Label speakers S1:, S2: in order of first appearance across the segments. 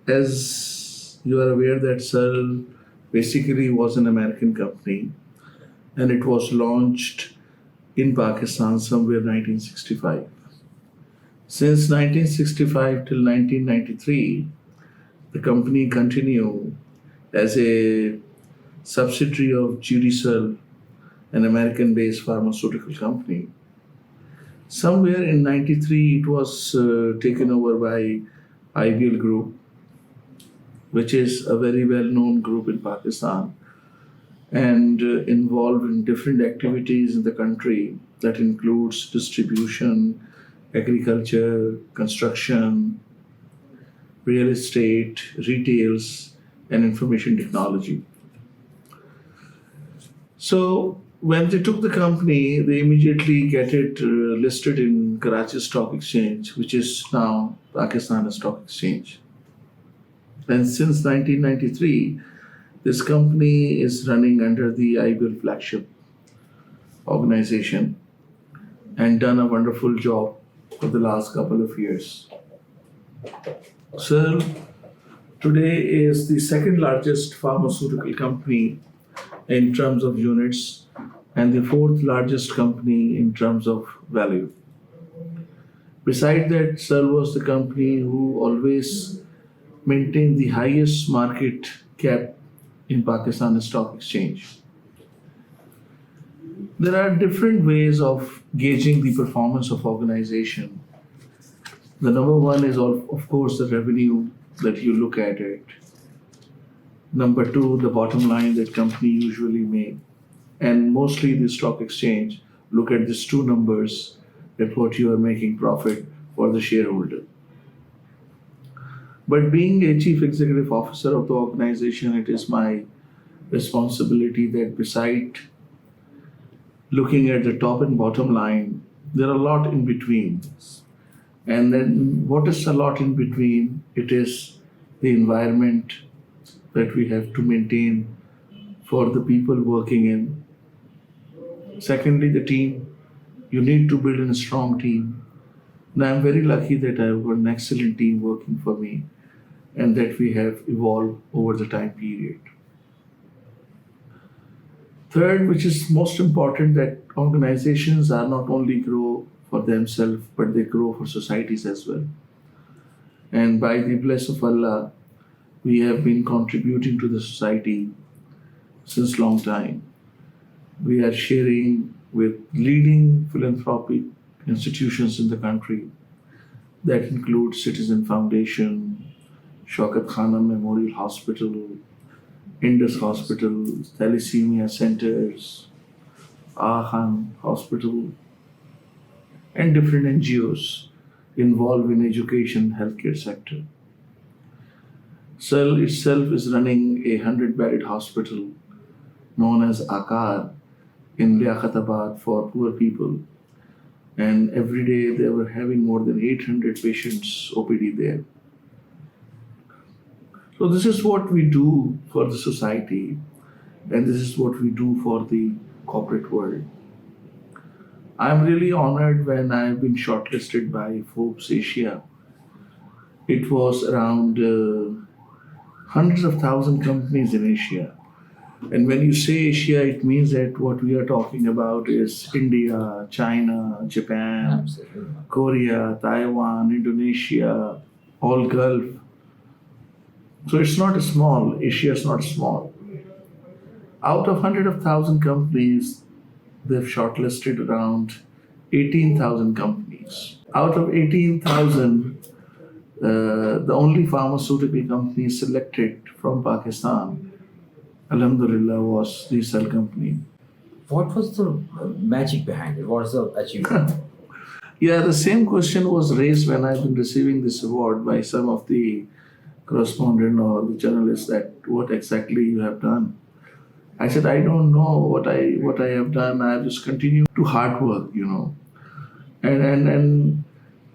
S1: As you are aware that Searle basically was an American company and it was launched in Pakistan somewhere 1965. Since 1965 till 1993, the company continued as a subsidiary of Judicel, an American-based pharmaceutical company. Somewhere in 93, it was taken over by IBL Group, which is a very well-known group in Pakistan and involved in different activities in the country that includes distribution, agriculture, construction, real estate, retails, and information technology. So when they took the company, they immediately get it listed in Karachi Stock Exchange, which is now Pakistan Stock Exchange. And since 1993, this company is running under the IBL flagship organization and done a wonderful job for the last couple of years. Searle today is the second largest pharmaceutical company in terms of units and the fourth largest company in terms of value. Besides that, Searle was the company who always maintained the highest market cap in Pakistan Stock Exchange. There are different ways of gauging the performance of organization. The number one is of course the revenue that you look at it. Number two, the bottom line that company usually make. And mostly the stock exchange look at these two numbers at what you are making profit for the shareholder. But being a chief executive officer of the organization, it is my responsibility that beside looking at the top and bottom line, there are a lot in between. And then what is a lot in between? It is the environment that we have to maintain for the people working in. Secondly, the team. You need to build a strong team. And I'm very lucky that I've got an excellent team working for me and that we have evolved over the time period. Third, which is most important, that organizations are not only grow for themselves, but they grow for societies as well. And by the bless of Allah, we have been contributing to the society since long time. We are sharing with leading philanthropic institutions in the country that include Citizen Foundation, Shaukat Khanum Memorial Hospital, Indus Hospital, Thalassemia Centers, Ahan Hospital, and different NGOs involved in education healthcare sector. Searle itself is running a 100-bedded hospital known as Akar in Liaqatabad for poor people. And every day they were having more than 800 patients OPD there. So this is what we do for the society, and this is what we do for the corporate world. I'm really honored when I've been shortlisted by Forbes Asia. It was around hundreds of thousand companies in Asia. And when you say Asia, it means that what we are talking about is India, China, Japan,
S2: Absolutely.
S1: Korea, Taiwan, Indonesia, all Gulf. So it's not a small, Asia is not small. Out of hundred of thousand companies, they've shortlisted around 18,000 companies. Out of 18,000, the only pharmaceutical company selected from Pakistan, Alhamdulillah, was the Searle company.
S2: What was the magic behind it? What was the achievement?
S1: Yeah, the same question was raised when I've been receiving this award by some of the correspondent or the journalists that what exactly you have done. I said, I don't know what I have done. I have just continued to hard work, And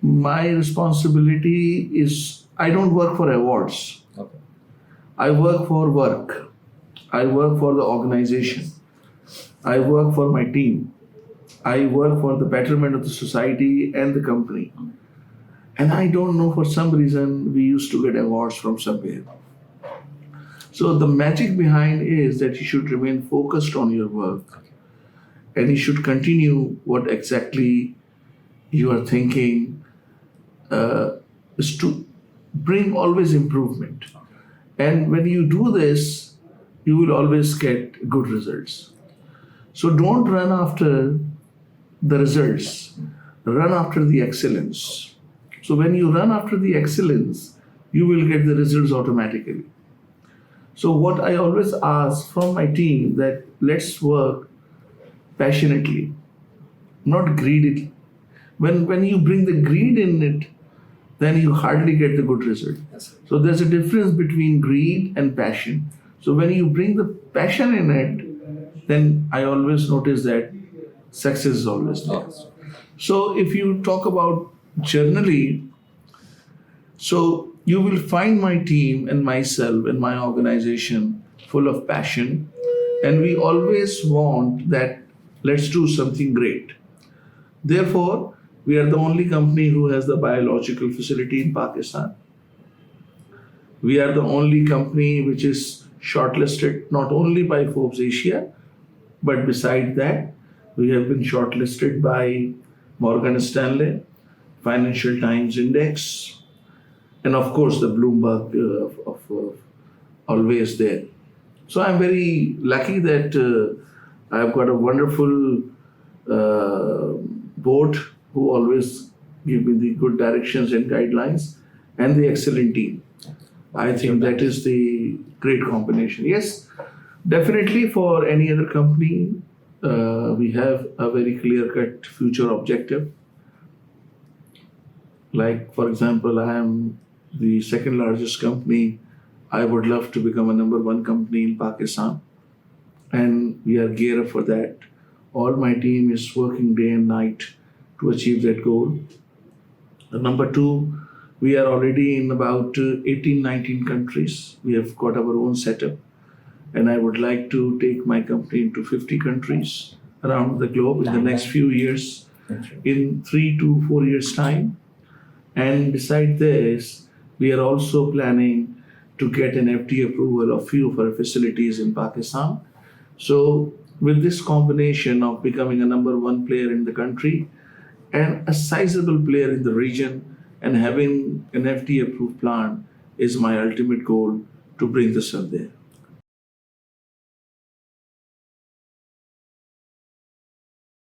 S1: my responsibility is I don't work for awards.
S2: Okay.
S1: I work for work. I work for the organization. I work for my team. I work for the betterment of the society and the company. And I don't know, for some reason, we used to get awards from somewhere. So the magic behind is that you should remain focused on your work and you should continue what exactly you are thinking, is to bring always improvement. And when you do this, you will always get good results. So don't run after the results, run after the excellence. So when you run after the excellence, you will get the results automatically. So what I always ask from my team that let's work passionately, not greedily. When you bring the greed in it, then you hardly get the good result.
S2: Yes.
S1: So there's a difference between greed and passion. So when you bring the passion in it, then I always notice that success is always there.
S2: Yes.
S1: So if you talk about journally, so you will find my team and myself and my organization full of passion, and we always want that let's do something great. Therefore, we are the only company who has the biological facility in Pakistan. We are the only company which is shortlisted not only by Forbes Asia, but beside that, we have been shortlisted by Morgan Stanley, Financial Times Index, and of course the Bloomberg always there. So I'm very lucky that I've got a wonderful board who always give me the good directions and guidelines, and the excellent team. I think that is the great combination. Yes, definitely for any other company, we have a very clear-cut future objective. Like, for example, I am the second largest company. I would love to become a number one company in Pakistan, and we are geared up for that. All my team is working day and night to achieve that goal. And number two, we are already in about 18, 19 countries. We have got our own setup, and I would like to take my company into 50 countries around the globe in the next few years, in 3 to 4 years' time. And beside this, we are also planning to get an FDA approval of few of our facilities in Pakistan. So with this combination of becoming a number one player in the country and a sizable player in the region and having an FDA approved plant is my ultimate goal to bring this up there.